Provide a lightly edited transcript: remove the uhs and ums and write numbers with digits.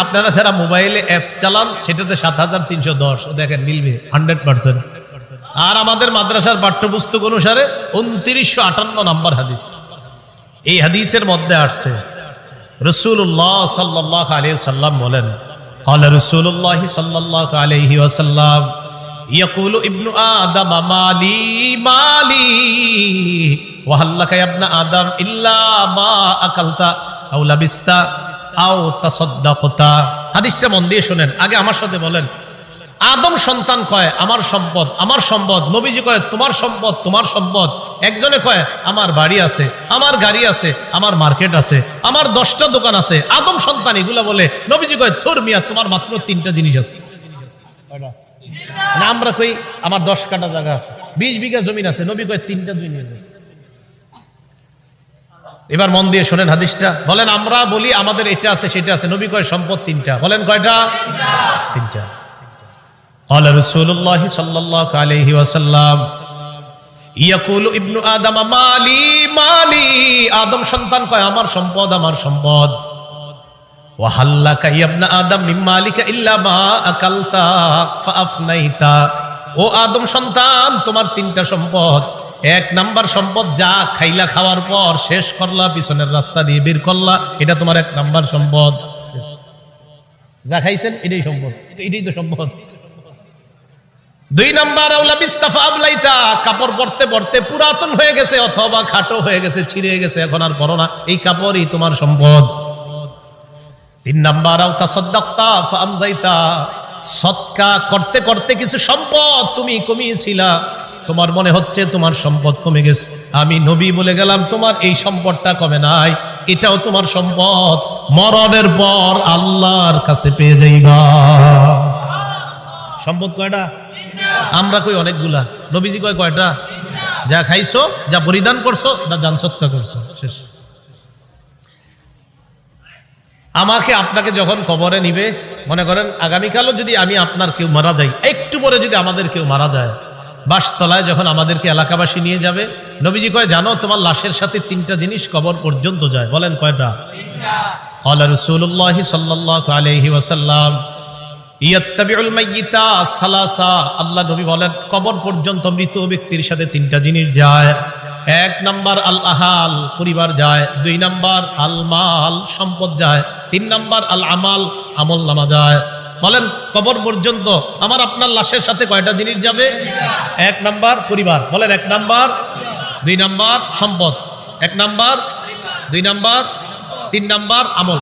আপনারা যারা মোবাইলে অ্যাপস চালান সেটাতে ৭৩১০ দেখেন মিলবে 100%। আর আমাদের মাদ্রাসার পাঠ্যপুস্তক অনুসারে ২৯৫৮ নাম্বার হাদিস। এই হাদিসের মধ্যে আসছে রাসূলুল্লাহ সাল্লাল্লাহু আলাইহি ওয়াসাল্লাম বলেন, قال رسول الله صلى الله عليه وسلم يقول ابن آدم مالي مالي وهل لك يا ابن آدم إلا ما أكلت أو لبست أو تصدقت। হাদিসটা মন দিয়ে শুনেন, আগে আমার সাথে বলেন। আদম সন্তান কয় আমার সম্পদ আমার সম্পদ, নবীজি কয় তোমার সম্পদ তোমার সম্পদ। একজনে কয় আমার বাড়ি আছে, আমার গাড়ি আছে, আমার মার্কেট আছে, আমার 10টা দোকান আছে। আদম সন্তান এগুলা বলে, নবীজি কয় থুর মিয়া তোমার মাত্র 3টা জিনিস আছে। না আমরা কই আমার 10 কাঠা জায়গা আছে, 20 বিঘা জমিন আছে, নবী কয় 3টা জিনিস আছে। এবার মন দিয়ে শোনেন হাদিসটা, বলেন আমরা বলি আমাদের এটা আছে সেটা আছে, নবী কয় সম্পদ 3টা, বলেন কয়টা? 3টা। قال رسول الله صلى الله عليه وسلم يقول ابن آدم مالي مالي আদম সন্তান কয় আমার সম্পদ আমার সম্পদ। وهل لك يا ابن آدم من مالك إلا ما أكلت فأفنيت। ও আদম সন্তান তোমার 3টা সম্পদ। 1 নাম্বার সম্পদ যা খাইলা, খাওয়ার পর শেষ করলা, পিছনের রাস্তা দিয়ে বের করলা, এটা তোমার 1 নাম্বার সম্পদ। যা খাইছেন এটাই সম্পদ, এটাই তো সম্পদ। 2 নাম্বার আউলা বিস্তাফা আবলাইতা, কাপড় পরতে পরতে পুরাতন হয়ে গেছে অথবা খাটো হয়ে গেছে, ছিঁড়ে গেছে, এখন আর পরো না, এই কাপড়ই তোমার সম্পদ। 3 নাম্বার আও তাসাদদাকতা ফাআমজাইতা, সদকা করতে করতে কিছু সম্পদ তুমি কমিয়েছিলা, তোমার মনে হচ্ছে তোমার সম্পদ কমে গেছে, আমি নবী বলে গেলাম তোমার এই সম্পদটা কমে নাই, এটাও তোমার সম্পদ, মরণের পর আল্লাহর কাছে পেয়ে যাইবা। সম্পদ কয়টা? আমরা কই অনেকগুলা, নবীজি কয় কয়টা? যা খাইছো, যা পরিধান করছো, যা জান সৎকা করছো, শেষ। আমাকে আপনাকে যখন কবরে নিবে, মনে করেন আগামীকালও যদি আমি আপনার কেউ মারা যাই, একটু পরে যদি আমাদের কেউ মারা যায়, বাসতলায় যখন আমাদেরকে এলাকাবাসী নিয়ে যাবে, নবীজি কয় জানো তোমার লাশের সাথে 3টা জিনিস কবর পর্যন্ত যায়, বলেন কয়টা? 3টা। قال رسول الله صلى الله عليه وسلم ইয়াত্তাবিউল মাইয়িতা সালাসা, আল্লাহ নবী বলেন কবর পর্যন্ত মৃত ব্যক্তির সাথে 3টা জিনিস যায়। 1 নাম্বার আল আহাল, পরিবার যায়। 2 নাম্বার আল মাল, সম্পদ যায়। 3 নাম্বার আল আমাল, আমল নামা যায়। বলেন কবর পর্যন্ত আমার আপনার লাশের সাথে কয়টা জিনিস যাবে? 1 নাম্বার পরিবার, বলেন 1 নাম্বার, 2 নাম্বার সম্পদ, 1 নাম্বার, 2 নাম্বার, 3 নাম্বার আমল।